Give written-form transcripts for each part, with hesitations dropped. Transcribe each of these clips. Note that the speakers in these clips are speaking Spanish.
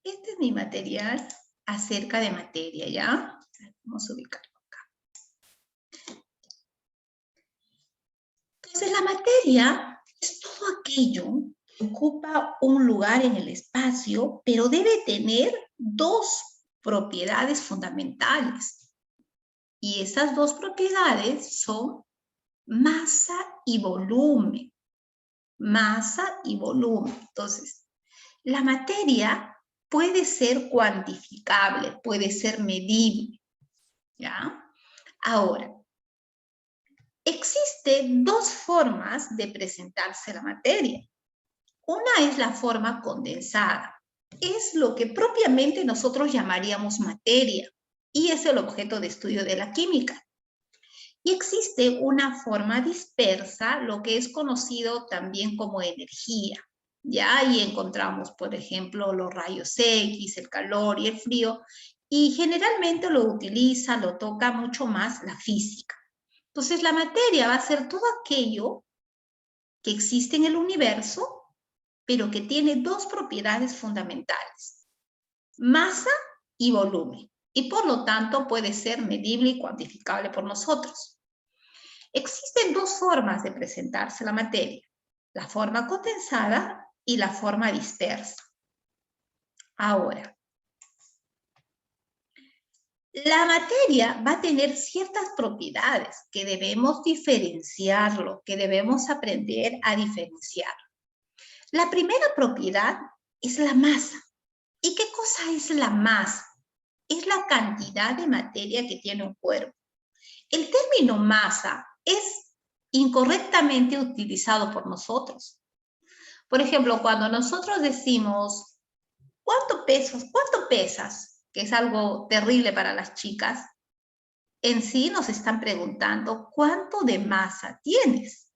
Este es mi material acerca de materia, ¿ya? Vamos a ubicarlo acá. Entonces, la materia es todo aquello que ocupa un lugar en el espacio, pero debe tener dos propiedades fundamentales. Y esas dos propiedades son masa y volumen. Masa y volumen. Entonces, la materia puede ser cuantificable, puede ser medible, ¿ya? Ahora, existen dos formas de presentarse la materia. Una es la forma condensada. Es lo que propiamente nosotros llamaríamos materia y es el objeto de estudio de la química. Y existe una forma dispersa, lo que es conocido también como energía. Ya ahí encontramos, por ejemplo, los rayos X, el calor y el frío, y generalmente lo toca mucho más la física. Entonces, la materia va a ser todo aquello que existe en el universo, pero que tiene dos propiedades fundamentales, masa y volumen, y por lo tanto puede ser medible y cuantificable por nosotros. Existen dos formas de presentarse la materia, la forma condensada y la forma dispersa. Ahora, la materia va a tener ciertas propiedades que debemos diferenciarlo, que debemos aprender a diferenciar. La primera propiedad es la masa. ¿Y qué cosa es la masa? Es la cantidad de materia que tiene un cuerpo. El término masa es incorrectamente utilizado por nosotros. Por ejemplo, cuando nosotros decimos, ¿cuánto pesas? Que es algo terrible para las chicas, en sí nos están preguntando, ¿cuánto de masa tienes?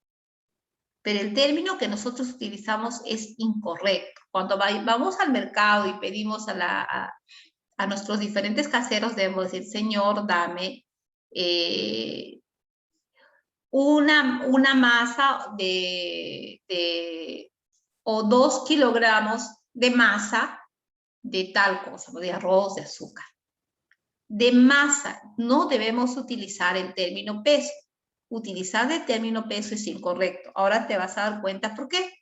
Pero el término que nosotros utilizamos es incorrecto. Cuando vamos al mercado y pedimos a nuestros diferentes caseros, debemos decir, señor, dame una masa o 2 kilogramos de masa de tal cosa, de arroz, de azúcar. De masa, no debemos utilizar el término peso. Utilizar el término peso es incorrecto. Ahora te vas a dar cuenta por qué.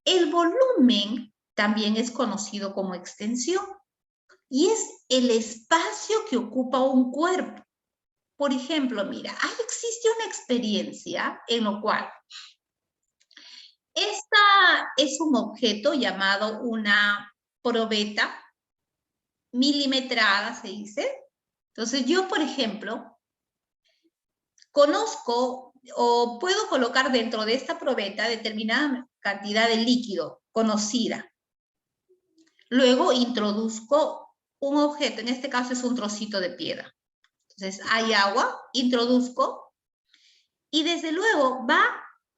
El volumen también es conocido como extensión y es el espacio que ocupa un cuerpo. Por ejemplo, mira, existe una experiencia en lo cual esta es un objeto llamado una probeta milimetrada, se dice. Entonces yo, por ejemplo, conozco o puedo colocar dentro de esta probeta determinada cantidad de líquido conocida. Luego introduzco un objeto, en este caso es un trocito de piedra. Entonces hay agua, introduzco y desde luego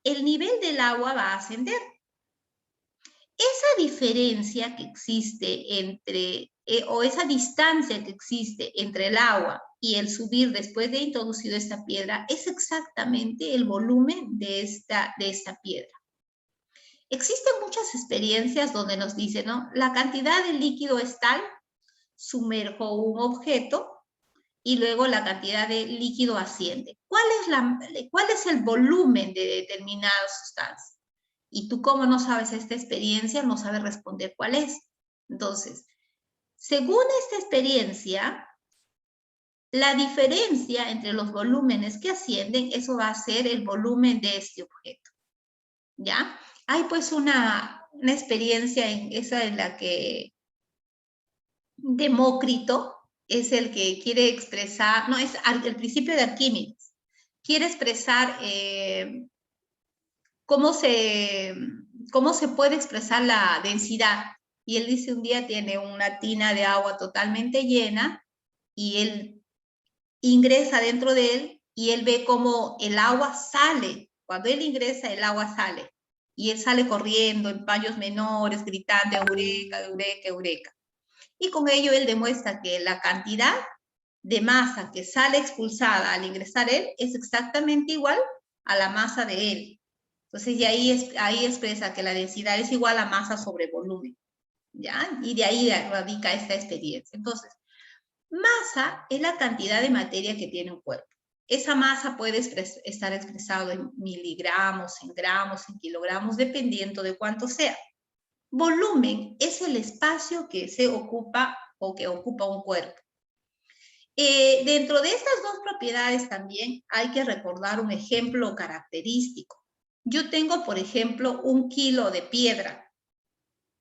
el nivel del agua va a ascender. Esa diferencia que existe o esa distancia que existe entre el agua y el subir después de introducido esta piedra es exactamente el volumen de esta piedra. Existen muchas experiencias donde nos dicen, ¿no? La cantidad de líquido es tal, sumerjo un objeto y luego la cantidad de líquido asciende. ¿Cuál es el volumen de determinada sustancia? Y tú, como no sabes esta experiencia, no sabes responder cuál es. Entonces, según esta experiencia, la diferencia entre los volúmenes que ascienden, eso va a ser el volumen de este objeto. ¿Ya? Hay pues una experiencia esa en la que Demócrito es el que quiere expresar, no, es el principio de Arquímedes, quiere expresar cómo se puede expresar la densidad. Y él dice, un día tiene una tina de agua totalmente llena y él ingresa dentro de él y él ve cómo el agua sale. Cuando él ingresa, el agua sale. Y él sale corriendo en paños menores, gritando, eureka, eureka, eureka. Y con ello él demuestra que la cantidad de masa que sale expulsada al ingresar él es exactamente igual a la masa de él. Entonces, y ahí expresa que la densidad es igual a masa sobre volumen. ¿ya? Y de ahí radica esta experiencia. Entonces, masa es la cantidad de materia que tiene un cuerpo. Esa masa puede estar expresado en miligramos, en gramos, en kilogramos, dependiendo de cuánto sea. Volumen es el espacio que se ocupa o que ocupa un cuerpo. Dentro de estas dos propiedades también hay que recordar un ejemplo característico. Yo tengo, por ejemplo, 1 kilo de piedra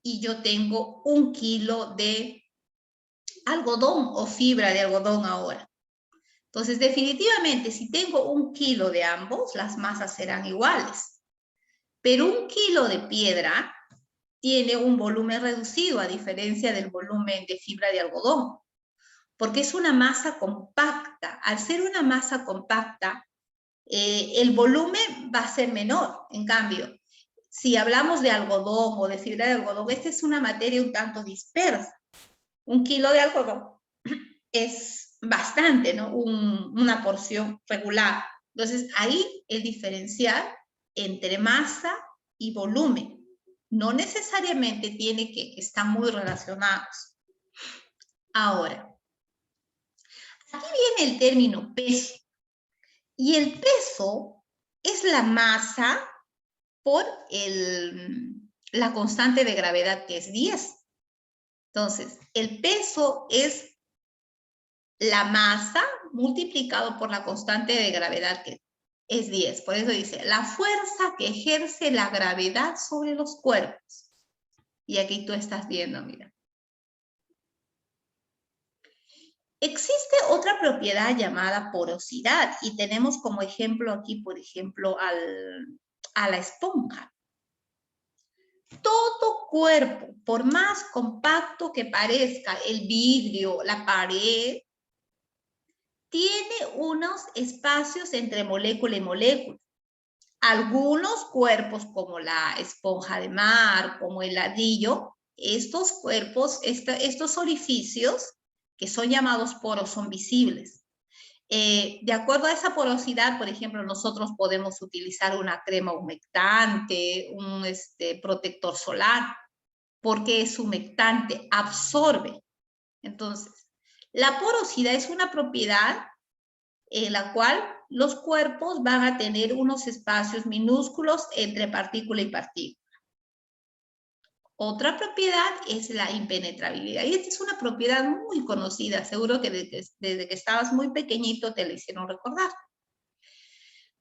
y yo tengo 1 kilo de algodón o fibra de algodón ahora. Entonces, definitivamente, si tengo 1 kilo de ambos, las masas serán iguales. Pero 1 kilo de piedra tiene un volumen reducido, a diferencia del volumen de fibra de algodón, porque es una masa compacta. Al ser una masa compacta, el volumen va a ser menor. En cambio, si hablamos de algodón o de fibra de algodón, esta es una materia un tanto dispersa. 1 kilo de algodón es bastante, ¿no? Una porción regular. Entonces, ahí el diferencial entre masa y volumen. No necesariamente tiene que estar muy relacionados. Ahora, aquí viene el término peso. Y el peso es la masa por la constante de gravedad, que es 10. Entonces, el peso es la masa multiplicado por la constante de gravedad, que es 10. Por eso dice, la fuerza que ejerce la gravedad sobre los cuerpos. Y aquí tú estás viendo, mira. Existe otra propiedad llamada porosidad, y tenemos como ejemplo aquí, por ejemplo, a la esponja. Todo cuerpo, por más compacto que parezca el vidrio, la pared, tiene unos espacios entre molécula y molécula. Algunos cuerpos, como la esponja de mar, como el ladrillo, estos cuerpos, estos orificios, que son llamados poros, son visibles. De acuerdo a esa porosidad, por ejemplo, nosotros podemos utilizar una crema humectante, un protector solar, porque es humectante, absorbe. Entonces, la porosidad es una propiedad en la cual los cuerpos van a tener unos espacios minúsculos entre partícula y partícula. Otra propiedad es la impenetrabilidad. Y esta es una propiedad muy conocida. Seguro que desde que estabas muy pequeñito te la hicieron recordar.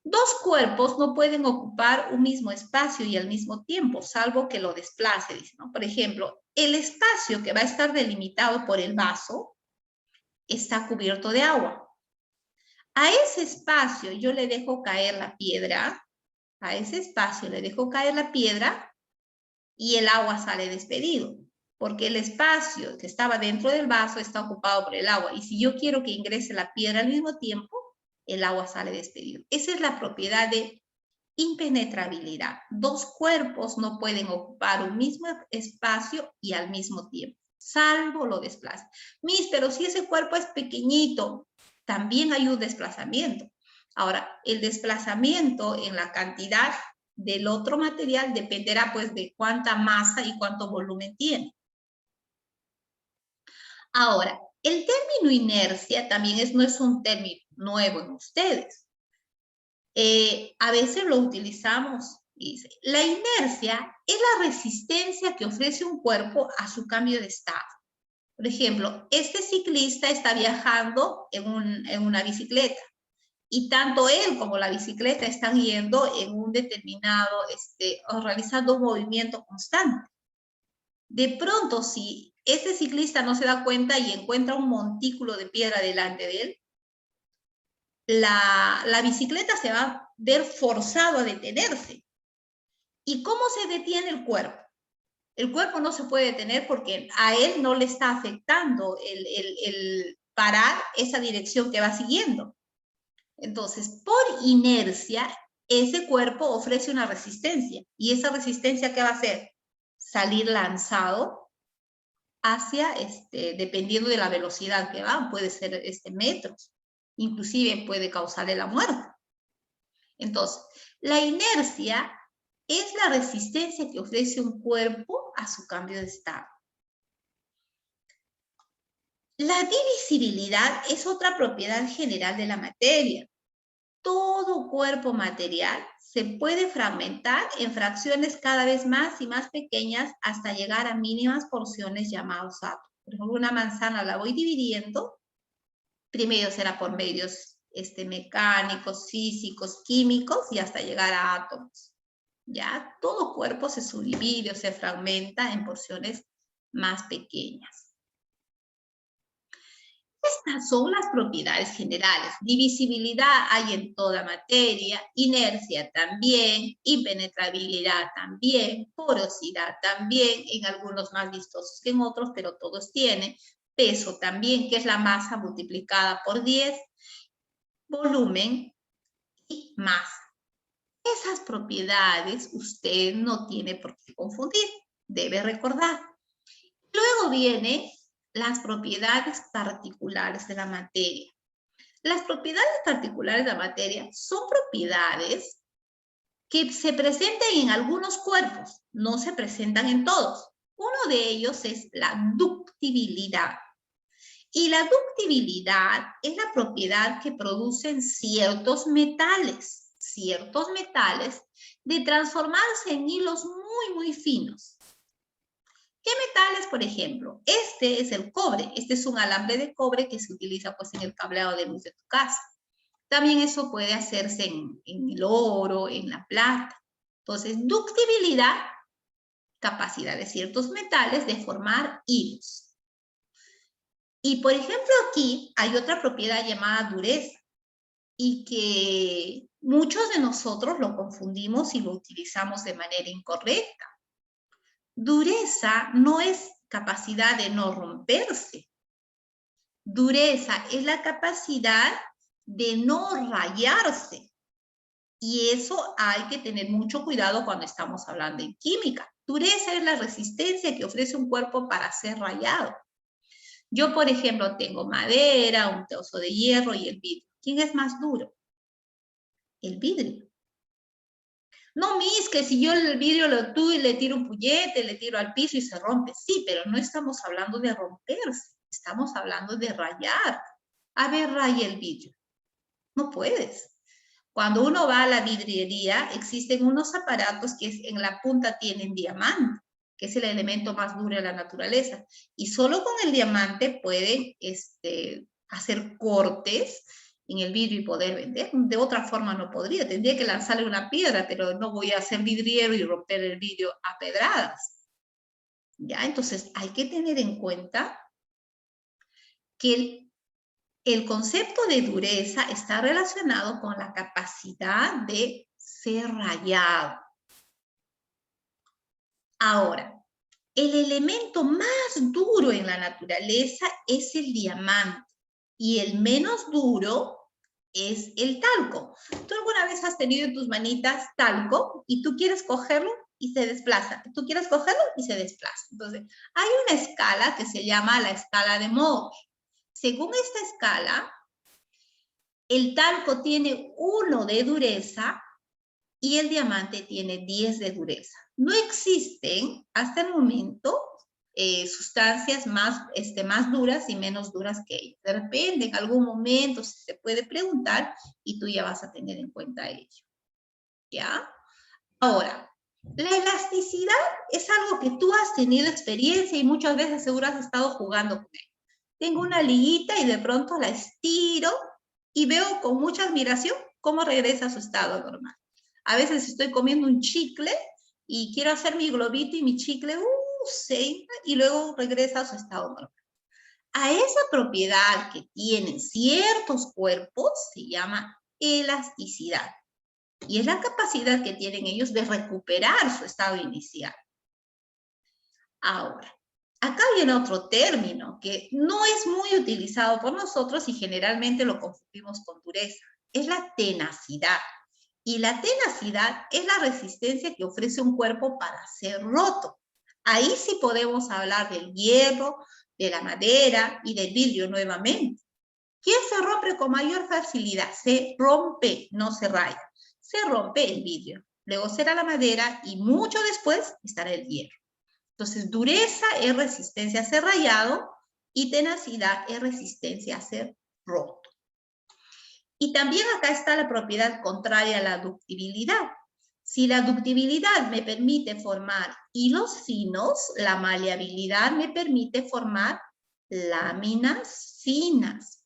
Dos cuerpos no pueden ocupar un mismo espacio y al mismo tiempo, salvo que lo desplace, dice, ¿no? Por ejemplo, el espacio que va a estar delimitado por el vaso está cubierto de agua. A ese espacio yo le dejo caer la piedra, a ese espacio le dejo caer la piedra y el agua sale despedido, porque el espacio que estaba dentro del vaso está ocupado por el agua, y si yo quiero que ingrese la piedra al mismo tiempo, el agua sale despedido. Esa es la propiedad de impenetrabilidad. Dos cuerpos no pueden ocupar un mismo espacio y al mismo tiempo, salvo lo desplaza. Pero si ese cuerpo es pequeñito, también hay un desplazamiento. Ahora, el desplazamiento en la cantidad del otro material dependerá pues de cuánta masa y cuánto volumen tiene. Ahora, el término inercia también no es un término nuevo en ustedes. A veces lo utilizamos y dice, la inercia es la resistencia que ofrece un cuerpo a su cambio de estado. Por ejemplo, este ciclista está viajando en una bicicleta y tanto él como la bicicleta están yendo en un determinado, o realizando un movimiento constante. De pronto, si ese ciclista no se da cuenta y encuentra un montículo de piedra delante de él, la bicicleta se va a ver forzado a detenerse. ¿Y cómo se detiene el cuerpo? El cuerpo no se puede detener porque a él no le está afectando el parar esa dirección que va siguiendo. Entonces, por inercia, ese cuerpo ofrece una resistencia. ¿Y esa resistencia qué va a hacer? Salir lanzado hacia, dependiendo de la velocidad que va, puede ser metros. Inclusive puede causarle la muerte. Entonces, la inercia es la resistencia que ofrece un cuerpo a su cambio de estado. La divisibilidad es otra propiedad general de la materia. Todo cuerpo material se puede fragmentar en fracciones cada vez más y más pequeñas hasta llegar a mínimas porciones llamadas átomos. Por ejemplo, una manzana la voy dividiendo, primero será por medios mecánicos, físicos, químicos y hasta llegar a átomos. ¿Ya? Todo cuerpo se subdivide o se fragmenta en porciones más pequeñas. Estas son las propiedades generales. Divisibilidad hay en toda materia, inercia también, impenetrabilidad también, porosidad también, en algunos más vistosos que en otros, pero todos tienen. Peso también, que es la masa multiplicada por 10, volumen y masa. Esas propiedades usted no tiene por qué confundir, debe recordar. Luego vienen las propiedades particulares de la materia. Las propiedades particulares de la materia son propiedades que se presentan en algunos cuerpos, no se presentan en todos. Uno de ellos es la ductibilidad. Y la ductibilidad es la propiedad que producen ciertos metales de transformarse en hilos muy finos. ¿Qué metales, por ejemplo? Este es el cobre. Este es un alambre de cobre que se utiliza pues, en el cableado de luz de tu casa. También eso puede hacerse en el oro, en la plata. Entonces, ductibilidad, capacidad de ciertos metales de formar hilos. Y, por ejemplo, aquí hay otra propiedad llamada dureza y que muchos de nosotros lo confundimos y lo utilizamos de manera incorrecta. Dureza no es capacidad de no romperse. Dureza es la capacidad de no rayarse. Y eso hay que tener mucho cuidado cuando estamos hablando en química. Dureza es la resistencia que ofrece un cuerpo para ser rayado. Yo, por ejemplo, tengo madera, un trozo de hierro y el vidrio. ¿Quién es más duro? El vidrio. No, Miss, que si yo el vidrio lo tuyo y le tiro un puñete, le tiro al piso y se rompe. Sí, pero no estamos hablando de romperse, estamos hablando de rayar. A ver, raya el vidrio. No puedes. Cuando uno va a la vidriería, existen unos aparatos que en la punta tienen diamante, que es el elemento más duro de la naturaleza. Y solo con el diamante pueden hacer cortes en el vidrio y poder vender. De otra forma no podría. Tendría que lanzarle una piedra, pero no voy a ser vidriero y romper el vidrio a pedradas. ¿Ya? Entonces hay que tener en cuenta que el concepto de dureza está relacionado con la capacidad de ser rayado. Ahora, el elemento más duro en la naturaleza es el diamante y el menos duro es el talco. ¿Tú alguna vez has tenido en tus manitas talco y tú quieres cogerlo y se desplaza? Tú quieres cogerlo y se desplaza. Entonces, hay una escala que se llama la escala de Mohs. Según esta escala, el talco tiene 1 de dureza y el diamante tiene 10 de dureza. No existen hasta el momento sustancias más duras y menos duras que ellas. De repente, en algún momento se puede preguntar y tú ya vas a tener en cuenta ello. ¿Ya? Ahora, la elasticidad es algo que tú has tenido experiencia y muchas veces seguro has estado jugando con ella. Tengo una liguita y de pronto la estiro y veo con mucha admiración cómo regresa a su estado normal. A veces estoy comiendo un chicle y quiero hacer mi globito y mi chicle se infla y luego regresa a su estado normal. A esa propiedad que tienen ciertos cuerpos se llama elasticidad. Y es la capacidad que tienen ellos de recuperar su estado inicial. Ahora, acá viene otro término que no es muy utilizado por nosotros y generalmente lo confundimos con dureza. Es la tenacidad. Y la tenacidad es la resistencia que ofrece un cuerpo para ser roto. Ahí sí podemos hablar del hierro, de la madera y del vidrio nuevamente. ¿Quién se rompe con mayor facilidad? Se rompe, no se raya. Se rompe el vidrio. Luego será la madera y mucho después estará el hierro. Entonces, dureza es resistencia a ser rayado, Y tenacidad es resistencia a ser roto. Y también acá está la propiedad contraria a la ductibilidad. Si la ductibilidad me permite formar hilos finos, la maleabilidad me permite formar láminas finas.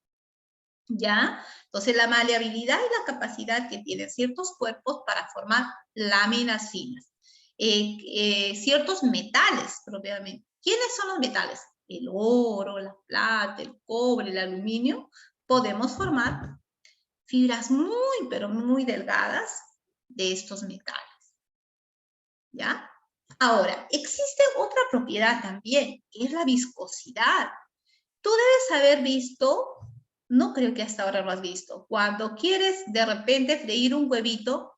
¿Ya? Entonces, la maleabilidad es la capacidad que tienen ciertos cuerpos para formar láminas finas. Ciertos metales, propiamente. ¿Quiénes son los metales? El oro, la plata, el cobre, el aluminio. Podemos formar fibras muy, pero muy delgadas de estos metales. ¿Ya? Ahora, existe otra propiedad también, que es la viscosidad. Tú debes haber visto, no creo que hasta ahora lo has visto, cuando quieres de repente freír un huevito,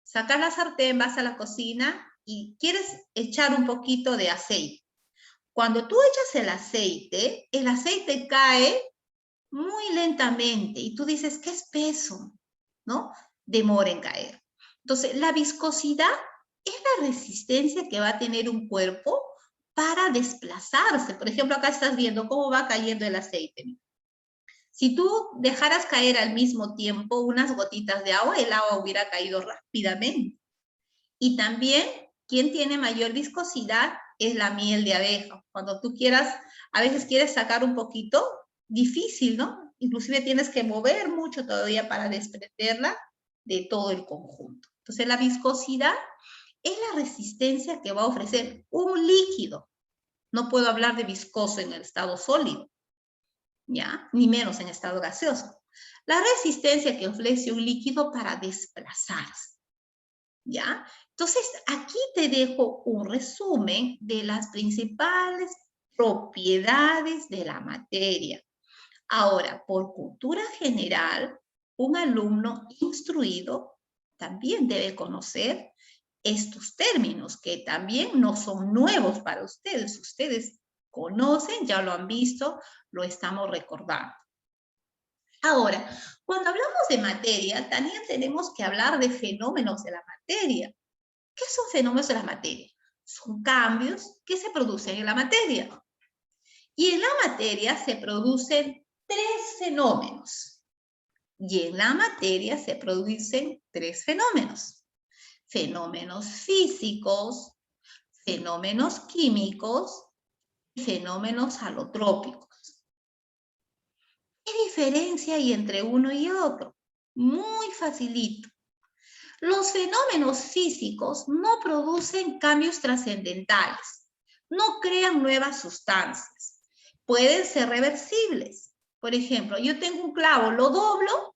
sacas la sartén, vas a la cocina y quieres echar un poquito de aceite. Cuando tú echas el aceite cae muy lentamente y tú dices, qué espeso, ¿no? Demora en caer. Entonces, la viscosidad es la resistencia que va a tener un cuerpo para desplazarse. Por ejemplo, acá estás viendo cómo va cayendo el aceite. Si tú dejaras caer al mismo tiempo unas gotitas de agua, el agua hubiera caído rápidamente. Y también, quien tiene mayor viscosidad es la miel de abeja. Cuando tú quieras, a veces quieres sacar un poquito, difícil, ¿no? Inclusive tienes que mover mucho todavía para desprenderla de todo el conjunto. Entonces, la viscosidad es la resistencia que va a ofrecer un líquido. No puedo hablar de viscoso en el estado sólido, ¿ya? Ni menos en estado gaseoso. La resistencia que ofrece un líquido para desplazarse, ¿ya? Entonces, aquí te dejo un resumen de las principales propiedades de la materia. Ahora, por cultura general, un alumno instruido también debe conocer estos términos que también no son nuevos para ustedes. Ustedes conocen, ya lo han visto, lo estamos recordando. Ahora, cuando hablamos de materia, también tenemos que hablar de fenómenos de la materia. ¿Qué son fenómenos de la materia? Son cambios que se producen en la materia. Y en la materia se producen tres fenómenos. Y en la materia se producen tres fenómenos. Fenómenos físicos, fenómenos químicos y fenómenos alotrópicos. ¿Qué diferencia hay entre uno y otro? Muy facilito. Los fenómenos físicos no producen cambios trascendentales, no crean nuevas sustancias, pueden ser reversibles. Por ejemplo, yo tengo un clavo, lo doblo,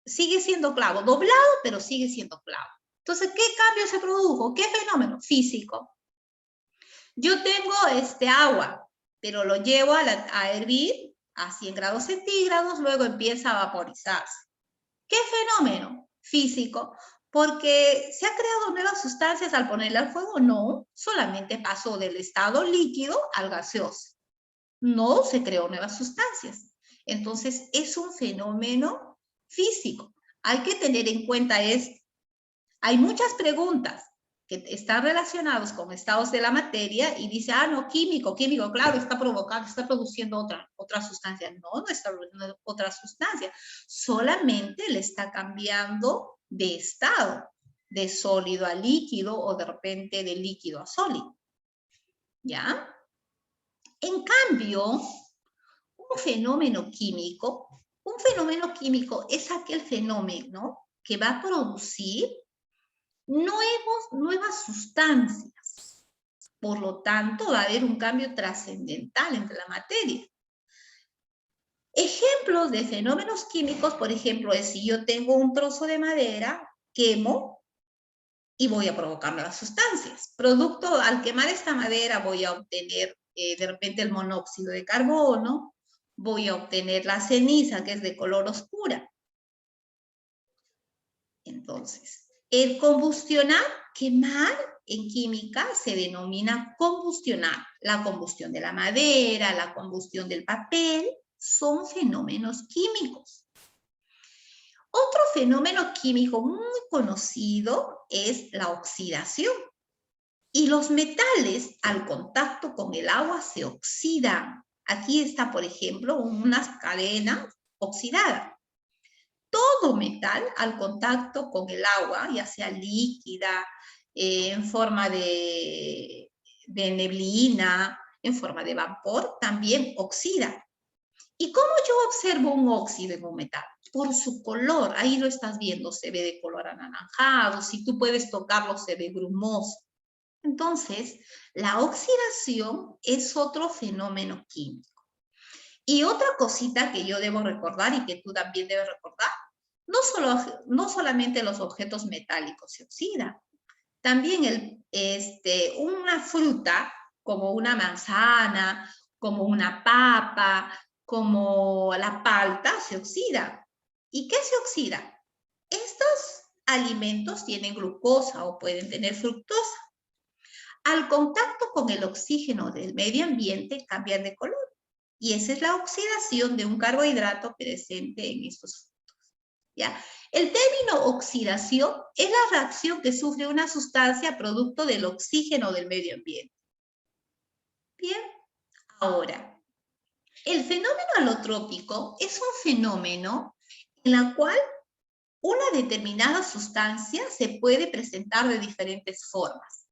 sigue siendo clavo, doblado, pero sigue siendo clavo. Entonces, ¿qué cambio se produjo? ¿Qué fenómeno? Físico. Yo tengo agua, pero lo llevo a hervir a 100 grados centígrados, luego empieza a vaporizarse. ¿Qué fenómeno? Físico. Porque se han creado nuevas sustancias al ponerle al fuego, no, solamente pasó del estado líquido al gaseoso. No se creó nuevas sustancias. Entonces, es un fenómeno físico. Hay que tener en cuenta esto. Hay muchas preguntas que están relacionadas con estados de la materia y dice, no, químico, claro, está provocando, está produciendo otra sustancia. No está produciendo otra sustancia. Solamente le está cambiando de estado, de sólido a líquido o de repente de líquido a sólido. ¿Ya? En cambio, un fenómeno químico es aquel fenómeno que va a producir nuevas sustancias. Por lo tanto, va a haber un cambio trascendental entre la materia. Ejemplos de fenómenos químicos, por ejemplo, es si yo tengo un trozo de madera, quemo y voy a provocar nuevas sustancias. Producto, al quemar esta madera voy a obtener de repente el monóxido de carbono, voy a obtener la ceniza que es de color oscura. Entonces, el combustionar, quemar, en química se denomina combustionar. La combustión de la madera, la combustión del papel, son fenómenos químicos. Otro fenómeno químico muy conocido es la oxidación. Y los metales al contacto con el agua se oxidan. Aquí está, por ejemplo, una cadena oxidada. Todo metal al contacto con el agua, ya sea líquida, en forma de neblina, en forma de vapor, también oxida. ¿Y cómo yo observo un óxido en un metal? Por su color. Ahí lo estás viendo, se ve de color anaranjado. Si tú puedes tocarlo, se ve grumoso. Entonces, la oxidación es otro fenómeno químico. Y otra cosita que yo debo recordar y que tú también debes recordar, no solamente los objetos metálicos se oxidan, también una fruta como una manzana, como una papa, como la palta se oxida. ¿Y qué se oxida? Estos alimentos tienen glucosa o pueden tener fructosa. Al contacto con el oxígeno del medio ambiente cambian de color. Y esa es la oxidación de un carbohidrato presente en estos frutos. ¿Ya? El término oxidación es la reacción que sufre una sustancia producto del oxígeno del medio ambiente. Bien, ahora, el fenómeno alotrópico es un fenómeno en el cual una determinada sustancia se puede presentar de diferentes formas.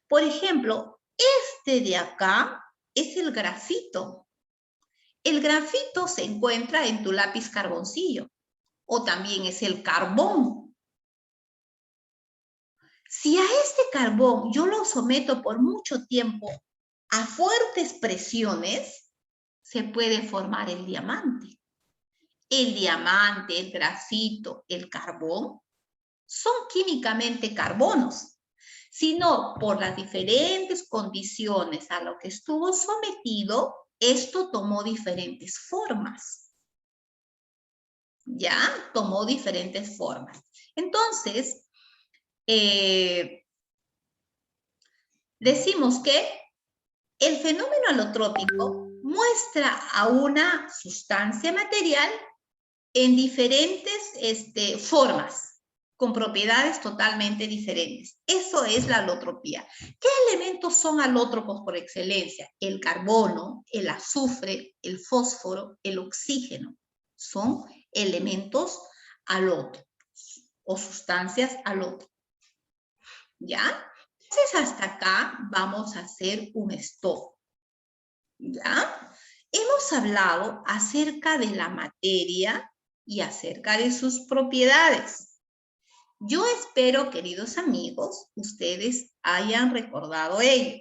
Por ejemplo, este de acá es el grafito. El grafito se encuentra en tu lápiz carboncillo, o también es el carbón. Si a este carbón yo lo someto por mucho tiempo a fuertes presiones, se puede formar el diamante. El diamante, el grafito, el carbón son químicamente carbonos, sino por las diferentes condiciones a lo que estuvo sometido, esto tomó diferentes formas. ¿Ya? Tomó diferentes formas. Entonces, decimos que el fenómeno alotrópico muestra a una sustancia material en diferentes formas, con propiedades totalmente diferentes. Eso es la alotropía. ¿Qué elementos son alótropos por excelencia? El carbono, el azufre, el fósforo, el oxígeno. Son elementos alótropos o sustancias alótropas. ¿Ya? Entonces, hasta acá vamos a hacer un stop. ¿Ya? Hemos hablado acerca de la materia y acerca de sus propiedades. Yo espero, queridos amigos, ustedes hayan recordado ello.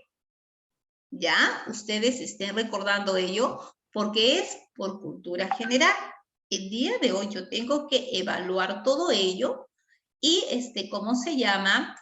¿Ya? Ustedes estén recordando ello porque es por cultura general. El día de hoy yo tengo que evaluar todo ello y, ¿cómo se llama?